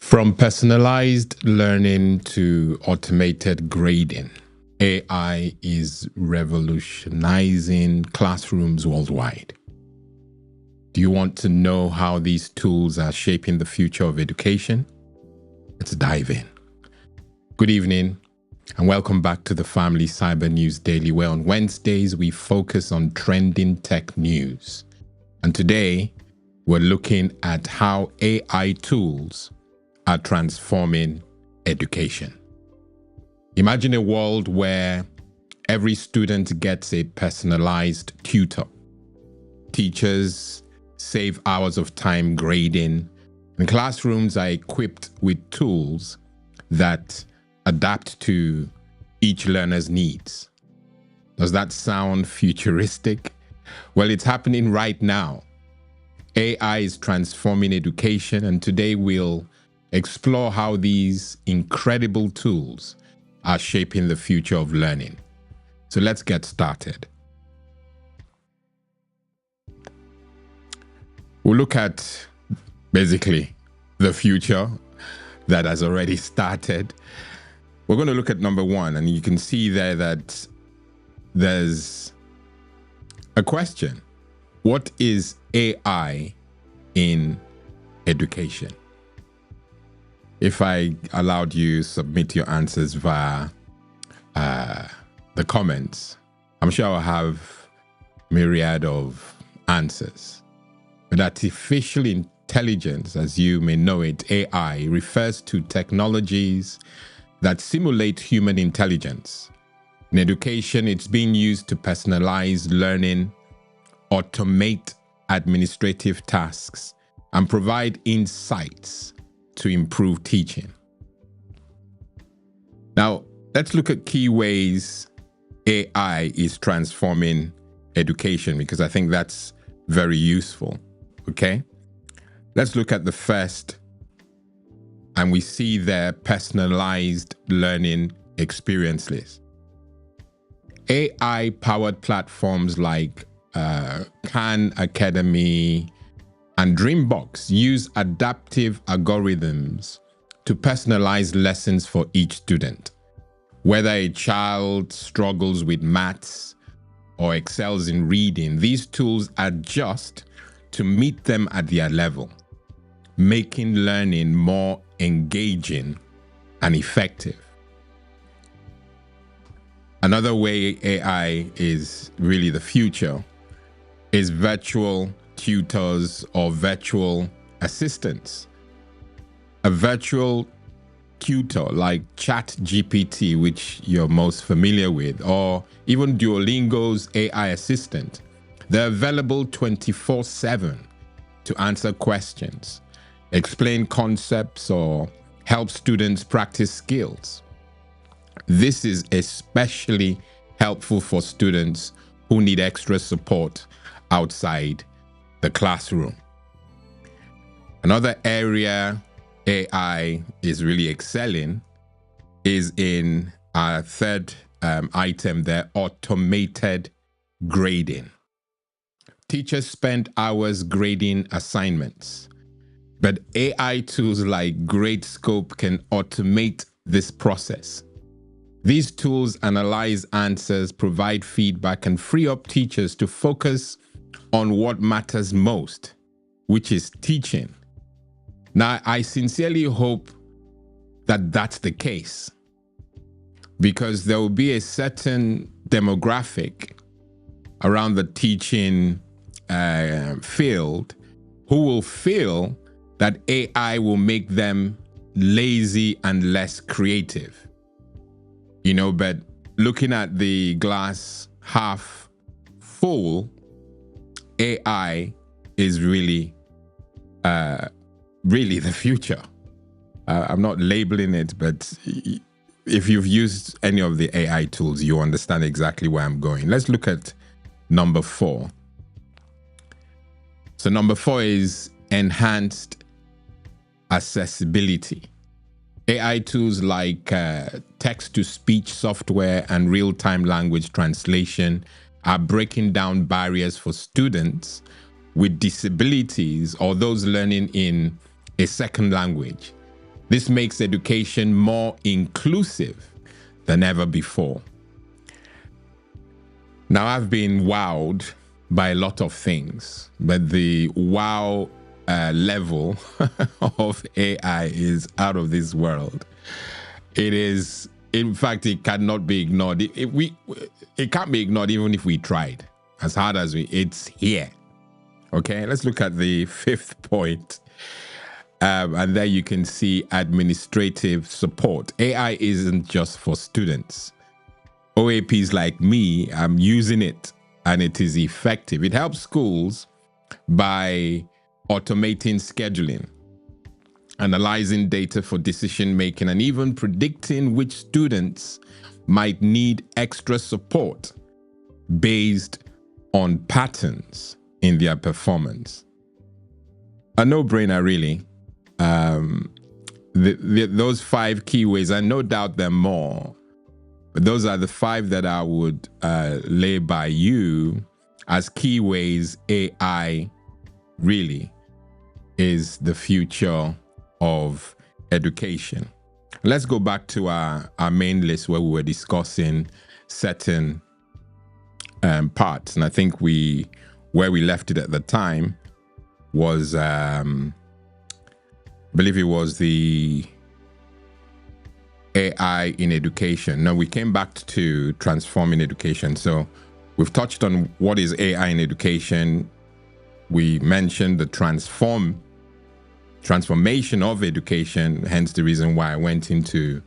From personalized learning to automated grading, AI is revolutionizing classrooms worldwide. Do you want to know how these tools are shaping the future of education? Let's dive in. Good evening and welcome back to the Family Cyber News Daily, where on Wednesdays we focus on trending tech news. And today we're looking at how AI tools are transforming education. Imagine a world where every student gets a personalized tutor. Teachers save hours of time grading, and classrooms are equipped with tools that adapt to each learner's needs. Does that sound futuristic? Well, it's happening right now. AI is transforming education, and today we'll explore how these incredible tools are shaping the future of learning. So let's get started. We'll look at basically the future that has already started. We're going to look at number one, and you can see there that there's a question. What is AI in education? If I allowed you submit your answers via the comments, I'm sure I'll have myriad of answers. But artificial intelligence, as you may know it, AI, refers to technologies that simulate human intelligence. In education, it's being used to personalize learning, automate administrative tasks, and provide insights to improve teaching. Now, let's look at key ways AI is transforming education, because I think that's very useful. Okay? Let's look at the first, and we see their personalized learning experience list. AI-powered platforms like Khan Academy and Dreambox use adaptive algorithms to personalize lessons for each student. Whether a child struggles with maths or excels in reading, these tools adjust to meet them at their level, making learning more engaging and effective. Another way AI is really the future is virtual tutors or virtual assistants. A virtual tutor like ChatGPT, which you're most familiar with, or even Duolingo's AI assistant, they're available 24/7 to answer questions, explain concepts, or help students practice skills. This is especially helpful for students who need extra support outside the classroom. Another area AI is really excelling is in our third item there, automated grading. Teachers spend hours grading assignments, but AI tools like GradeScope can automate this process. These tools analyze answers, provide feedback, and free up teachers to focus on what matters most, which is teaching. Now, I sincerely hope that that's the case, because there will be a certain demographic around the teaching field who will feel that AI will make them lazy and less creative. But looking at the glass half full, AI is really the future. I'm not labeling it, but if you've used any of the AI tools, you understand exactly where I'm going. Let's look at number 4. So number 4 is enhanced accessibility. AI tools like text-to-speech software and real-time language translation are breaking down barriers for students with disabilities or those learning in a second language. This makes education more inclusive than ever before. Now, I've been wowed by a lot of things, but the wow level of AI is out of this world. It is, in fact, it cannot be ignored. It can't be ignored even if we tried. As hard as it's here. Okay, let's look at the fifth point. And there you can see administrative support. AI isn't just for students. OAPs like me, I'm using it and it is effective. It helps schools by automating scheduling, analyzing data for decision making, and even predicting which students might need extra support based on patterns in their performance. A no-brainer, really. Those 5 key ways, and no doubt there are more, but those are the 5 that I would lay by you as key ways AI really is the future of education. Let's go back to our main list where we were discussing certain parts. And I think where we left it at the time was, I believe it was the AI in education. Now we came back to transforming education. So we've touched on what is AI in education. We mentioned the transformation of education, hence the reason why I went into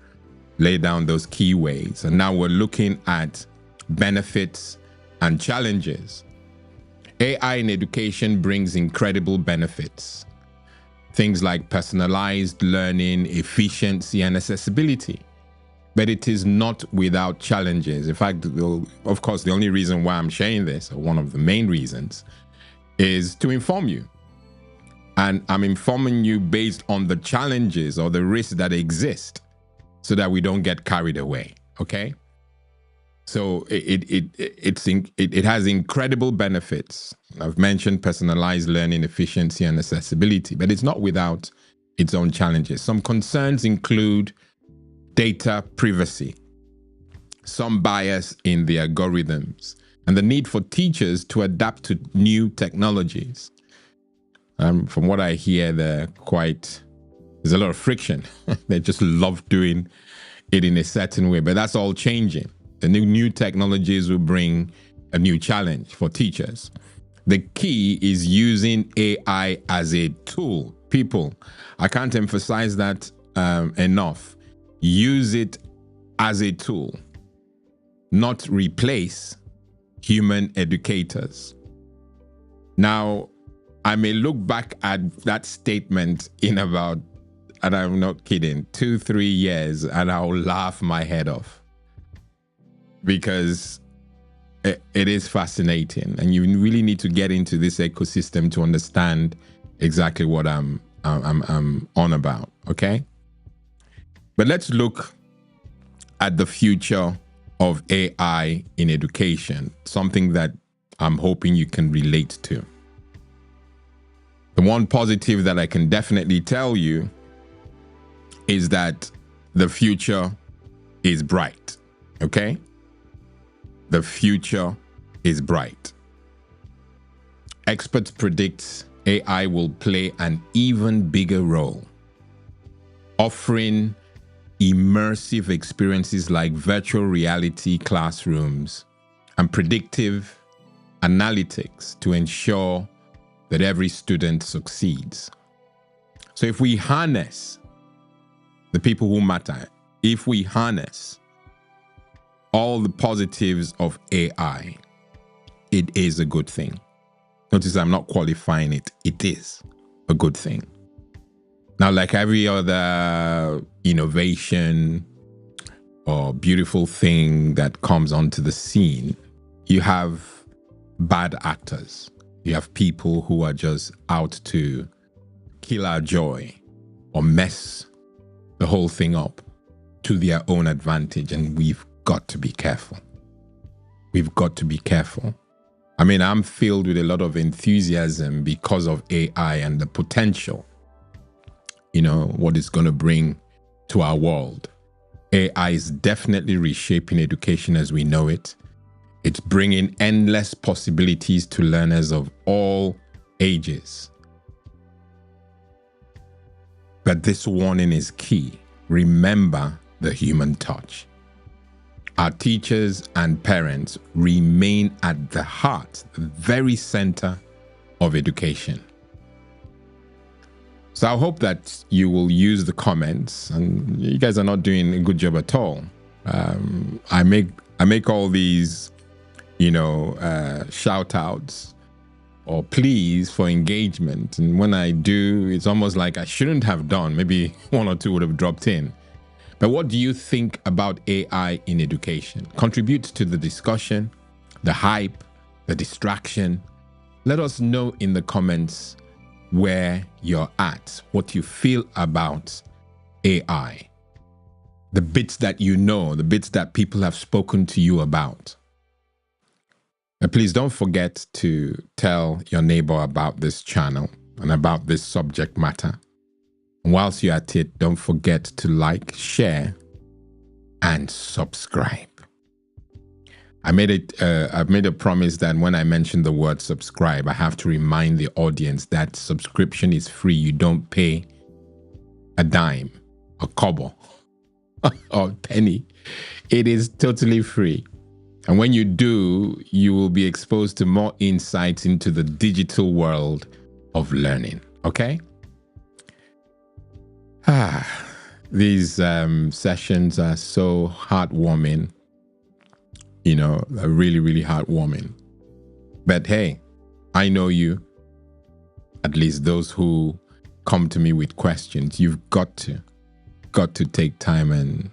lay down those key ways. And now we're looking at benefits and challenges. AI in education brings incredible benefits. Things like personalized learning, efficiency, and accessibility. But it is not without challenges. In fact, of course, the only reason why I'm sharing this, or one of the main reasons, is to inform you. And I'm informing you based on the challenges or the risks that exist so that we don't get carried away, okay? So it has incredible benefits. I've mentioned personalized learning, efficiency, and accessibility, but it's not without its own challenges. Some concerns include data privacy, some bias in the algorithms, and the need for teachers to adapt to new technologies. From what I hear, there's a lot of friction. They just love doing it in a certain way, but that's all changing. The new technologies will bring a new challenge for teachers. The key is using AI as a tool. People, I can't emphasize that enough. Use it as a tool, not replace human educators. Now, I may look back at that statement in about, and I'm not kidding, 2-3 years, and I'll laugh my head off. Because it is fascinating, and you really need to get into this ecosystem to understand exactly what I'm on about, okay? But let's look at the future of AI in education, something that I'm hoping you can relate to. The one positive that I can definitely tell you is that the future is bright, okay? The future is bright. Experts predict AI will play an even bigger role, offering immersive experiences like virtual reality classrooms and predictive analytics to ensure that every student succeeds. So if we harness the people who matter, if we harness all the positives of AI, it is a good thing. Notice I'm not qualifying it. It is a good thing. Now, like every other innovation or beautiful thing that comes onto the scene, you have bad actors. You have people who are just out to kill our joy or mess the whole thing up to their own advantage, and we've got to be careful. We've got to be careful. I mean, I'm filled with a lot of enthusiasm because of AI and the potential what it's going to bring to our world. AI is definitely reshaping education as we know it. It's bringing endless possibilities to learners of all ages. But this warning is key. Remember the human touch. Our teachers and parents remain at the heart, the very center of education. So I hope that you will use the comments, and you guys are not doing a good job at all. I make all these, shout outs or pleas for engagement. And when I do, it's almost like I shouldn't have done. Maybe one or two would have dropped in. But what do you think about AI in education? Contribute to the discussion, the hype, the distraction. Let us know in the comments where you're at, what you feel about AI, the bits that you know, the bits that people have spoken to you about. And please don't forget to tell your neighbor about this channel and about this subject matter. And whilst you're at it, don't forget to like, share, and subscribe. I've made a promise that when I mention the word subscribe, I have to remind the audience that subscription is free. You don't pay a dime, a kobo, or a penny. It is totally free. And when you do, you will be exposed to more insights into the digital world of learning. Okay? These sessions are so heartwarming. Are really, really heartwarming. But hey, I know you, at least those who come to me with questions. You've got to take time and,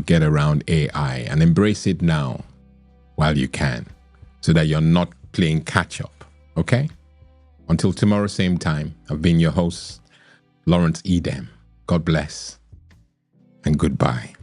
get around AI and embrace it now while you can, so that you're not playing catch up. Okay? Until tomorrow, same time, I've been your host, Lawrence Edem. God bless and goodbye.